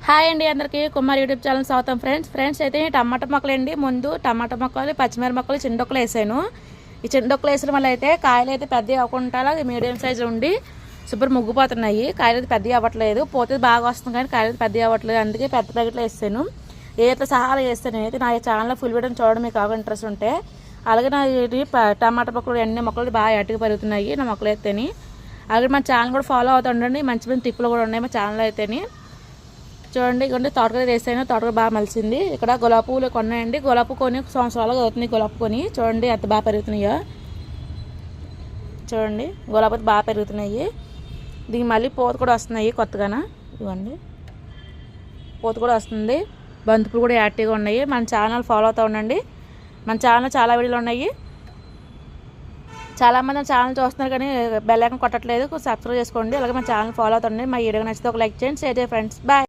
Hi అండి అందరికీ Kumar YouTube channel స్వాగతం ఫ్రెండ్స్ అయితే టమాటా మొక్కలు అండి. ముందు టమాటా మొక్కలు పచ్చిమిరపకాయలు మొక్కలు చిండొక్కలు వేసాను. ఈ చిండొక్కలు వేసిన వల్ల అయితే కాయలు అయితే పెద్దవి అవ్వకుండా మీడియం సైజు ఉండి సూపర్ ముగ్గిపోతున్నాయి. కాయలు అయితే పెద్దవి అవ్వట్లేదు, పోతే బాగా వస్తుంది కానీ కాయలు అయితే పెద్దవి అవ్వట్లేదు. అందుకే పెద్ద ప్యాకెట్లో వేసాను. ఏదైతే సహాలు వేస్తాను అయితే నా ఛానల్లో ఫుల్ వీడియో చూడడం మీకు బాగా ఇంట్రెస్ట్ ఉంటే అలాగే నా టమాటా మొక్కలు అన్ని మొక్కలు బాగా అట్టుకు పెరుగుతున్నాయి నా మొక్కలు అయితేని. అలాగే మా ఛానల్ కూడా ఫాలో అవుతుండండి. మంచి మంచి టిప్పులు కూడా ఉన్నాయి మా ఛానల్ అయితేని. చూడండి ఇక్కడ తోటకూర వేసాను, తోటకూర బాగా మలిసింది. ఇక్కడ గులాబీ పూలు కొన్నాయండి. గులాబీ కొని సంవత్సరాలుగా అవుతుంది గులాబీ కొని. చూడండి ఎంత బాగా పెరుగుతున్నాయో చూడండి, గులాబీ బాగా పెరుగుతున్నాయి. దీనికి మళ్ళీ పూత కూడా వస్తున్నాయి కొత్తగాన. ఇవ్వండి పూత కూడా వస్తుంది. బంతిపూలు కూడా యాక్టివ్గా ఉన్నాయి. మన ఛానల్ ఫాలో అవుతూ ఉండండి. మన ఛానల్ చాలా వీడియోలు ఉన్నాయి. చాలామంది ఛానల్ చూస్తున్నారు కానీ బెల్ ఐకాన్ కొట్టట్లేదు, సబ్స్క్రైబ్ చేసుకోండి. అలాగే మన ఛానల్ ఫాలో అవుతుండండి. మా వీడియో నచ్చితే ఒక లైక్ చేయండి, షేర్ చేయండి ఫ్రెండ్స్. బాయ్.